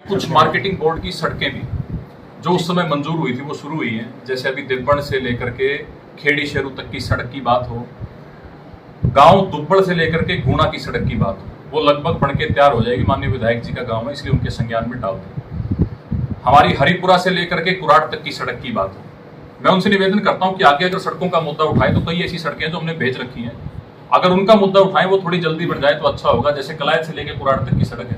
कुछ marketing board की सड़कें भी जो उस समय मंजूर हुई थी वो शुरू हुई हैं। जैसे अभी दिब्बड़ से लेकर के खेड़ी शेरू तक की सड़क की बात हो, गांव दुब्बड़ से लेकर के गुणा की सड़क की बात हो, वो लगभग बन के तैयार हो जाएगी। माननीय विधायक जी का गांव है, इसलिए उनके संज्ञान में डाल दें। हमारी हरिपुरा से लेकर के कुराट तक की सड़क की बात हो, मैं उनसे निवेदन करता हूं कि आगे अगर सड़कों का मुद्दा उठाए तो कई ऐसी सड़कें हैं जो हमने भेज रखी हैं, अगर उनका मुद्दा उठाएं वो थोड़ी जल्दी बन जाए तो अच्छा होगा। जैसे कलायत से लेकर कुराट तक की सड़क है,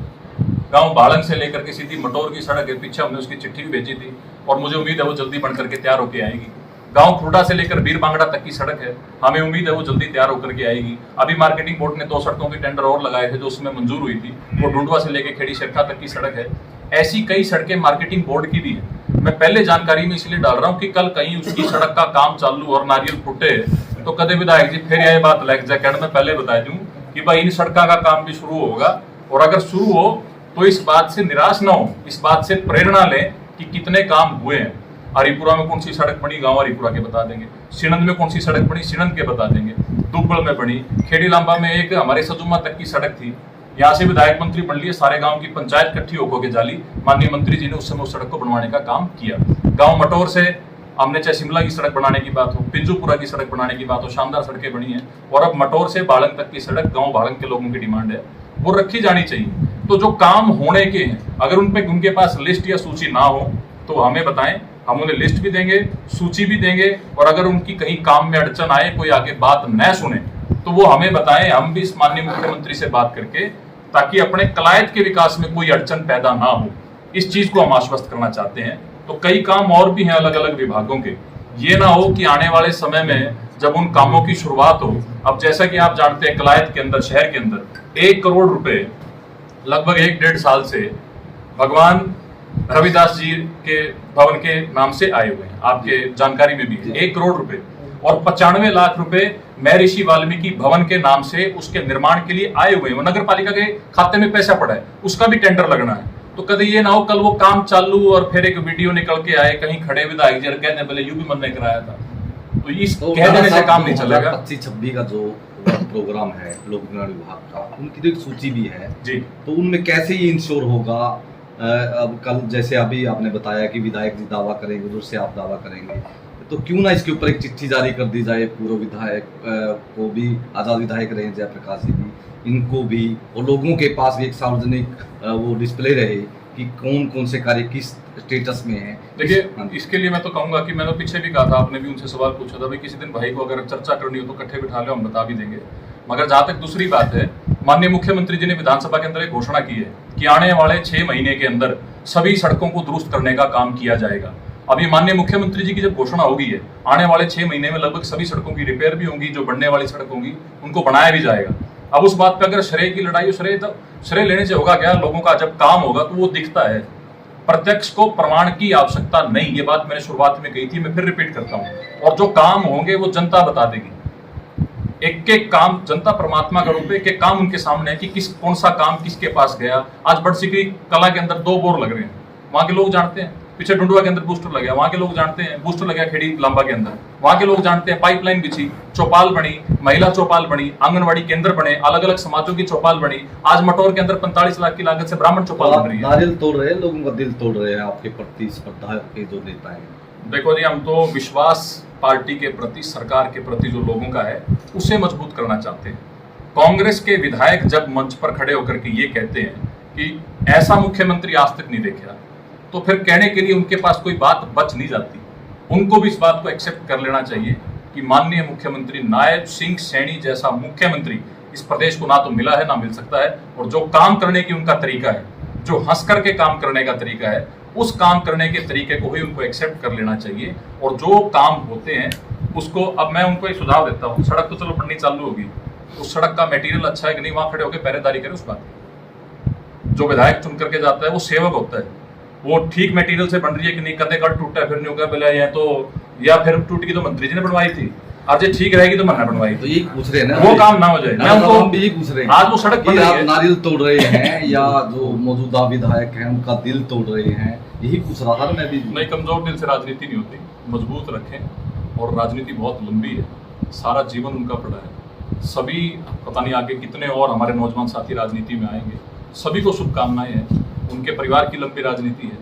गांव बाड़ंग से लेकर के सीधी मटोर की सड़क है, पीछे हमने उसकी चिट्ठी भी भेजी थी और मुझे उम्मीद है वो जल्दी बन करके तैयार होकर आएगी। गांव खुर्डा से लेकर बीर बांगड़ा तक की सड़क है, हमें उम्मीद है वो जल्दी तैयार होकर के आएगी। अभी मार्केटिंग बोर्ड ने 2 सड़कों के टेंडर और लगाए थे जो उसमें मंजूर हुई थी, वो ढूंढवा से लेकर खेड़ी शेरखा तक की सड़क है। ऐसी कई सड़कें मार्केटिंग बोर्ड की भी है। मैं पहले जानकारी में इसलिए डाल रहा हूँ कि कल कहीं उसकी सड़क का काम चालू और नारियल फूटे तो कदे विधायक जी फिर यह बात लग जाए। मैं पहले बता दूं कि भाई इन सड़कों का काम भी शुरू होगा, और अगर शुरू हो तो इस बात से निराश ना हो, इस बात से प्रेरणा लें कि कितने काम हुए हैं। हरिपुरा में कौन सी सड़क बनी, गांव हरिपुरा के बता देंगे। सिणंद में कौन सी सड़क बनी, सिणंद के बता देंगे। दुब्बड़ में बनी, खेड़ी लांबा में एक हमारे सजुमा तक की सड़क थी, यहाँ से विधायक मंत्री बन लिए, सारे गांव की पंचायत इकट्ठी होकर के जाली, माननीय मंत्री जी ने उस समय उस सड़क को बनवाने का काम किया। गांव मटोर से हमने चाहे शिमला की सड़क बनाने की बात हो, पिंजूपुरा की सड़क बनाने की बात हो, शानदार सड़कें बनी हैं। और अब मटोर से बाड़ंग तक की सड़क, गांव बाड़ंग के लोगों की डिमांड है, वो रखी जानी चाहिए। तो जो काम होने के हैं, अगर उनके पास लिस्ट या सूची ना हो तो हमें बताएं, हम उन्हें लिस्ट भी देंगे, सूची भी देंगे। और अगर उनकी कहीं काम में अड़चन आए, कोई आगे बात न सुने तो वो हमें बताएं, हम भी इस माननीय मुख्यमंत्री से बात करके, ताकि अपने कलायत के विकास में कोई अड़चन पैदा ना हो, इस चीज को हम आश्वस्त करना चाहते हैं। तो कई काम और भी हैं अलग अलग विभागों के, ये ना हो कि आने वाले समय में जब उन कामों की शुरुआत हो, अब जैसा कि आप जानते हैं कलायत के अंदर, शहर के अंदर 1 करोड़ रुपए लगभग 1-1.5 साल से भगवान रविदास जी के भवन के नाम से आए हुए हैं, आपके जानकारी में भी है। 1 करोड़ रुपए और 95 लाख रुपए महर्षि वाल्मीकि भवन के नाम से उसके निर्माण के लिए आए हुए हैं। नगर पालिका के खाते में पैसा पड़ा है, उसका भी टेंडर लगना है। तो कभी ये ना हो कल वो काम चालू और फिर एक वीडियो निकल के आए, कहीं खड़े विधायक जी कहते हैं बोले यूपी मन ने कराया था, तो इस कह देने से काम नहीं चलेगा। 25-26 का जो प्रोग्राम है लोक निर्माण विभाग का, उनकी तो एक सूची भी है जी, तो उनमें कैसे ये इंश्योर होगा? अब कल जैसे अभी आपने बताया कि विधायक जी दावा करेंगे, उधर से आप दावा करेंगे, तो क्यों ना इसके ऊपर एक चिट्ठी जारी कर दी जाए, पूर्व विधायक को भी, आजाद विधायक रहे जयप्रकाश जी भी, इनको भी, और लोगों के पास भी एक सार्वजनिक वो डिस्प्ले रहे कि कौन कौन से कार्य किस स्टेटस में है। देखिए इसके लिए मैं तो कहूंगा कि मैंने पीछे भी कहा था, आपने भी उनसे सवाल पूछा था, भाई किसी दिन भाई को अगर चर्चा करनी हो तो इकट्ठे बिठा लो, हम बता भी देंगे। मगर जहां तक दूसरी बात है, माननीय मुख्यमंत्री जी ने विधानसभा के अंदर एक घोषणा की है कि आने वाले 6 महीने के अंदर सभी सड़कों को दुरुस्त करने का काम किया जाएगा। अभी माननीय मुख्यमंत्री जी की जब घोषणा होगी है, आने वाले 6 महीने में लगभग सभी सड़कों की रिपेयर भी होंगी, जो बनने वाली सड़क होंगी उनको बनाया भी जाएगा। अब उस बात पे अगर श्रेय की लड़ाई, श्रेय लेने से होगा क्या? लोगों का जब काम होगा तो वो दिखता है, प्रत्यक्ष को प्रमाण की आवश्यकता नहीं। ये बात मैंने शुरुआत में कही थी, मैं फिर रिपीट करता हूं। और जो काम होंगे वो जनता बता देगी, एक एक काम, जनता परमात्मा का रूप है, एक एक काम उनके सामने है कि कौन सा काम किसके पास गया। आज बड़सिकरी कला के अंदर 2 बोर लग रहे हैं, वहां के लोग जानते हैं। पीछे डुंडुआ के अंदर बूस्टर लग गया, वहां के लोग जानते हैं। बूस्टर लग गया खेड़ी लांबा के अंदर, वहां के लोग जानते हैं। पाइपलाइन बिछी, चौपाल बनी, महिला चौपाल बनी, आंगनवाड़ी केंद्र बने, अलग अलग समाजों की चौपाल बनी। आज मटोर के अंदर 45 लाख की लागत से ब्राह्मण चौपाल बन रही है। नारियल तोड़ रहे हैं, लोगों का दिल तोड़ रहे हैं आपके प्रति स्पर्धा के जो नेता है। देखो जी, हम तो विश्वास पार्टी के प्रति, सरकार के प्रति जो लोगों का है उसे मजबूत करना चाहते हैं। कांग्रेस के विधायक जब मंच पर खड़े होकर के ये कहते हैं कि ऐसा मुख्यमंत्री आज तक नहीं देखा, तो फिर कहने के लिए उनके पास कोई बात बच नहीं जाती। उनको भी इस बात को एक्सेप्ट कर लेना चाहिए कि माननीय मुख्यमंत्री नायब सिंह सैनी जैसा मुख्यमंत्री इस प्रदेश को ना तो मिला है ना मिल सकता है। और जो काम करने की उनका तरीका है, जो हंस करके काम करने का तरीका है, उस काम करने के तरीके को ही उनको एक्सेप्ट कर लेना चाहिए। और जो काम होते हैं उसको, अब मैं उनको एक सुझाव देता हूँ, सड़क तो चलो बननी चालू होगी, उस सड़क का मटेरियल अच्छा है कि नहीं, वहां खड़े होकर पहरेदारी करें उस बात की। जो विधायक चुन करके जाता है वो सेवक होता है, वो ठीक मटेरियल से बन रही है कि नहीं, कदे कट टूटा है फिर नहीं होगा बोला ये तो, या फिर टूट की तो मंत्री जी ने बनवाई थी, आज ये ठीक रहेगी तो मन्ना बनवाई। तो ये पूछ रहे हैं ना, वो काम ना हो जाए। मैं उनको भी पूछ रहे हैं, आज वो सड़क बन रही है, नारियल तोड़ रहे हैं या जो मौजूदा विधायक हैं उनका दिल तोड़ रहे हैं, यही पूछ रहा था मैं भी। नहीं, कमजोर दिल से राजनीति नहीं होती, मजबूत रखें। और राजनीति बहुत लंबी है, सारा जीवन उनका पड़ा है। सभी, पता नहीं आगे कितने और हमारे नौजवान साथी राजनीति में आएंगे, सभी को शुभकामनाएं हैं। उनके परिवार की लंबी राजनीति है,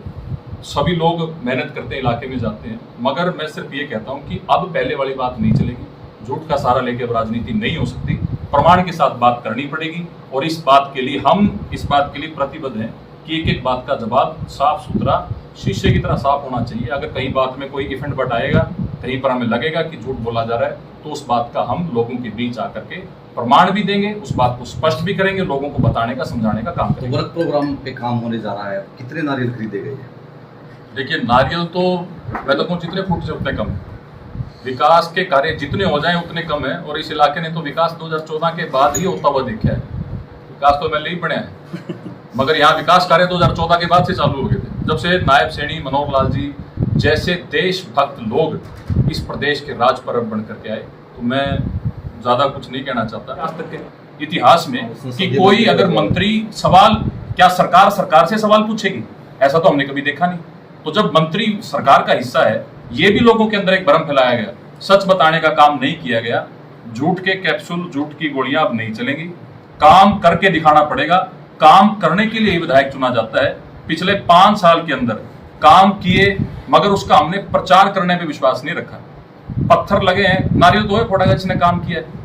सभी लोग मेहनत करते हैं, इलाके में जाते हैं। मगर मैं सिर्फ ये कहता हूँ कि अब पहले वाली बात नहीं चलेगी, झूठ का सहारा लेके अब राजनीति नहीं हो सकती, प्रमाण के साथ बात करनी पड़ेगी। और इस बात के लिए प्रतिबद्ध हैं कि एक एक बात का जवाब साफ सुथरा शीशे की तरह साफ होना चाहिए। अगर कहीं बात में कोई इफेंट बट आएगा, कहीं पर हमें लगेगा कि झूठ बोला जा रहा है, तो उस बात का हम लोगों के बीच आकर के प्रमाण भी देंगे, उस बात को स्पष्ट भी करेंगे, लोगों को बताने का, समझाने का काम तो करेंगे। वर्क प्रोग्राम पे काम होने जा रहा है, कितने नारियल खरीदे गए हैं? देखिए, नारियल तो मैं तो कहूँ जितने फूट से उतने कम है, विकास के कार्य जितने हो जाएं उतने कम है। और इस इलाके ने तो विकास 2014 के बाद ही होता हुआ देखा है, विकास तो पहले ही बने हैं, मगर यहाँ विकास कार्य 2014 के बाद से चालू हो गए थे, जब से नायब सैनी, मनोहर लाल जी जैसे देशभक्त लोग इस प्रदेश के राज परब बन करके आए। तो मैं ज्यादा कुछ नहीं कहना चाहता आज तक के इतिहास में कि कोई अगर मंत्री सवाल, क्या सरकार से सवाल पूछेगी, ऐसा तो हमने कभी देखा नहीं। तो जब मंत्री सरकार का हिस्सा है, ये भी लोगों के अंदर एक भ्रम फैलाया गया, सच बताने का काम नहीं किया गया। झूठ के कैप्सूल, झूठ की गोलियां अब नहीं चलेंगी, काम करके दिखाना पड़ेगा। काम करने के लिए विधायक चुना जाता है। पिछले 5 साल के अंदर काम किए, मगर उसका हमने प्रचार करने में विश्वास नहीं रखा। पत्थर लगे हैं, नारियल तो है फोड़ा गया जिसने काम किया है।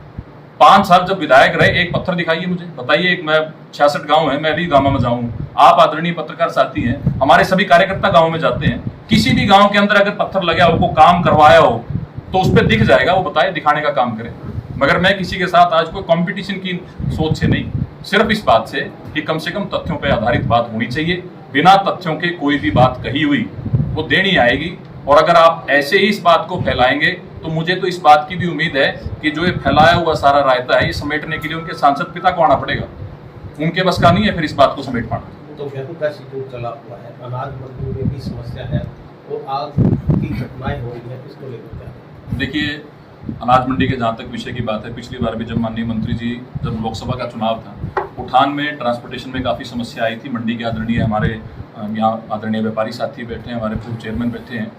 5 साल जब विधायक रहे, एक पत्थर दिखाइए मुझे, बताइए। एक मैं 66 गांव है, मैं भी गांव में जाऊं, आप आदरणीय पत्रकार साथी हैं, हमारे सभी कार्यकर्ता गांव में जाते हैं। किसी भी गांव के अंदर अगर पत्थर लगा हो, को काम करवाया हो, तो उस पर दिख जाएगा, वो बताए, दिखाने का काम करे। मगर मैं किसी के साथ आज कोई कंपटीशन की सोच से नहीं, सिर्फ इस बात से कि कम से कम तथ्यों पर आधारित बात होनी चाहिए। बिना तथ्यों के कोई भी बात कही हुई वो देनी आएगी। और अगर आप ऐसे ही इस बात को फैलाएंगे, तो मुझे तो इस बात की भी उम्मीद है कि जो ये फैलाया हुआ सारा रायता है, ये समेटने के लिए उनके सांसद पिता को आना पड़ेगा। उनके बस का नहीं है फिर इस बात को समेट पाना। तो गेहूं का सीजन चला हुआ है, अनाज मंडी में भी समस्या है और आग की घटनाएं हो रही है, इसको लेकर क्या? देखिए, अनाज मंडी के जहाँ तक विषय की बात है, पिछली बार भी जब माननीय मंत्री जी, जब लोकसभा का चुनाव था, उठान में ट्रांसपोर्टेशन में काफ़ी समस्या आई थी। मंडी के आदरणीय हमारे यहाँ आदरणीय व्यापारी साथी बैठे हैं, हमारे पूर्व चेयरमैन बैठे हैं,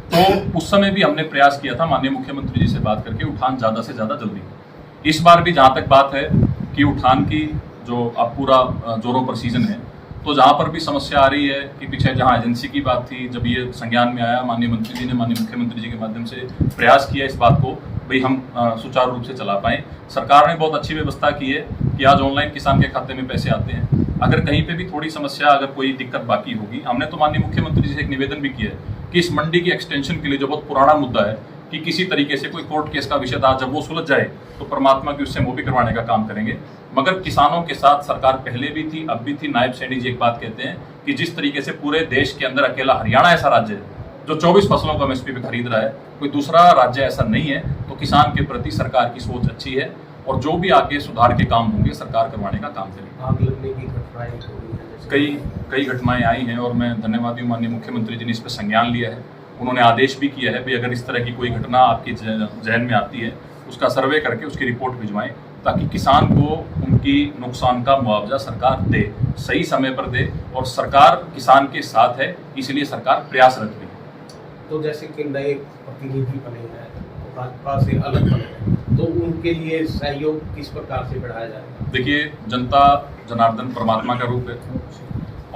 तो उस समय भी हमने प्रयास किया था माननीय मुख्यमंत्री जी से बात करके उठान ज़्यादा से ज़्यादा जल्दी। इस बार भी जहाँ तक बात है कि उठान की जो अब पूरा जोरों पर सीजन है, तो जहाँ पर भी समस्या आ रही है कि पीछे जहाँ एजेंसी की बात थी, जब ये संज्ञान में आया, माननीय मंत्री जी ने माननीय मुख्यमंत्री जी के माध्यम से प्रयास किया इस बात को भाई हम सुचारू रूप से चला पाएँ। सरकार ने बहुत अच्छी व्यवस्था की है कि आज ऑनलाइन किसान के खाते में पैसे आते हैं। अगर कहीं पे भी थोड़ी समस्या, अगर कोई दिक्कत बाकी होगी, हमने तो माननीय मुख्यमंत्री जी से एक निवेदन भी किया है कि इस मंडी की एक्सटेंशन के लिए, जो बहुत पुराना मुद्दा है, कि किसी तरीके से कोई कोर्ट केस का विषय था, जब वो सुलझ जाए तो परमात्मा की उससे वो भी करवाने का काम करेंगे। मगर किसानों के साथ सरकार पहले भी थी, अब भी थी। नायब सैनी जी एक बात कहते हैं कि जिस तरीके से पूरे देश के अंदर अकेला हरियाणा ऐसा राज्य है जो 24 फसलों को एमएसपी पे खरीद रहा है, कोई दूसरा राज्य ऐसा नहीं है। तो किसान के प्रति सरकार की सोच अच्छी है और जो भी आगे सुधार के काम होंगे सरकार करवाने का काम करेगी। आग लगने की घटनाएं हो रही है, कई घटनाएं आई हैं और मैं धन्यवादी हूँ, माननीय मुख्यमंत्री जी ने इस पर संज्ञान लिया है। उन्होंने आदेश भी किया है भाई अगर इस तरह की कोई घटना आपके जहन में आती है, उसका सर्वे करके उसकी रिपोर्ट भिजवाएं, ताकि किसान को उनकी नुकसान का मुआवजा सरकार दे, सही समय पर दे। और सरकार किसान के साथ है, इसलिए सरकार प्रयासरत भी है। तो जैसे कि नए प्रतिनिधि बने हैं, भाजपा से अलग बने हैं, तो उनके लिए सहयोग किस प्रकार से बढ़ाया जाएगा? देखिए, जनता जनार्दन परमात्मा का रूप है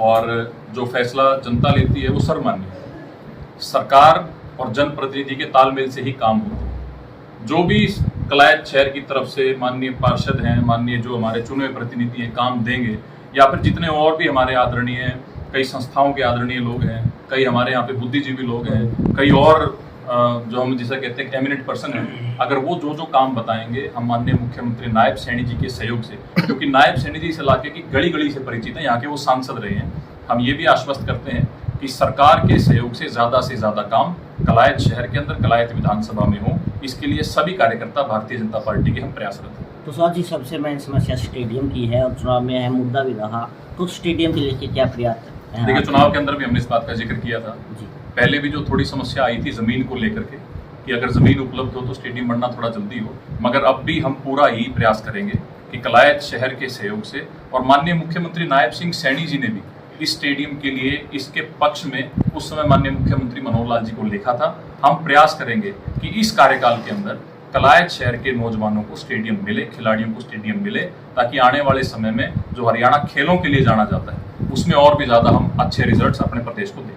और जो फैसला जनता लेती है वो सर्वमान्य है। सरकार और जनप्रतिनिधि के तालमेल से ही काम होता है। जो भी कलायत शहर की तरफ से माननीय पार्षद हैं, माननीय जो हमारे चुने हुए प्रतिनिधि हैं, काम देंगे, या फिर जितने और भी हमारे आदरणीय, कई संस्थाओं के आदरणीय लोग हैं, कई हमारे यहाँ पे बुद्धिजीवी लोग हैं, कई और जो हम जिसे कहते हैं एमिनेंट पर्सन हैं, अगर वो जो काम बताएंगे, हम माननीय मुख्यमंत्री नायब सैनी जी के सहयोग से, क्योंकि नायब सैनी जी इस इलाके की गली गली से परिचित हैं, यहाँ के वो सांसद रहे हैं, हम ये भी आश्वस्त करते हैं कि सरकार के सहयोग से ज़्यादा काम कलायत शहर के अंदर, कलायत विधानसभा में हो, इसके लिए सभी कार्यकर्ता भारतीय जनता पार्टी के हम प्रयासरत हैं। तो साथ ही सबसे मेन समस्या स्टेडियम की है और चुनाव में अहम मुद्दा भी रहा, तो स्टेडियम के लेके क्या प्रयास है? देखिए, चुनाव के अंदर भी हमने इस बात का जिक्र किया था जी। पहले भी जो थोड़ी समस्या आई थी ज़मीन को लेकर के, कि अगर ज़मीन उपलब्ध हो तो स्टेडियम बनना थोड़ा जल्दी हो, मगर अब भी हम पूरा ही प्रयास करेंगे कि कलायत शहर के सहयोग से, और माननीय मुख्यमंत्री नायब सिंह सैनी जी ने भी इस स्टेडियम के लिए, इसके पक्ष में उस समय माननीय मुख्यमंत्री मनोहर लाल जी को लिखा था। हम प्रयास करेंगे कि इस कार्यकाल के अंदर कलायत शहर के नौजवानों को स्टेडियम मिले, खिलाड़ियों को स्टेडियम मिले, ताकि आने वाले समय में जो हरियाणा खेलों के लिए जाना जाता है उसमें और भी ज़्यादा हम अच्छे रिजल्ट्स अपने प्रदेश को दें।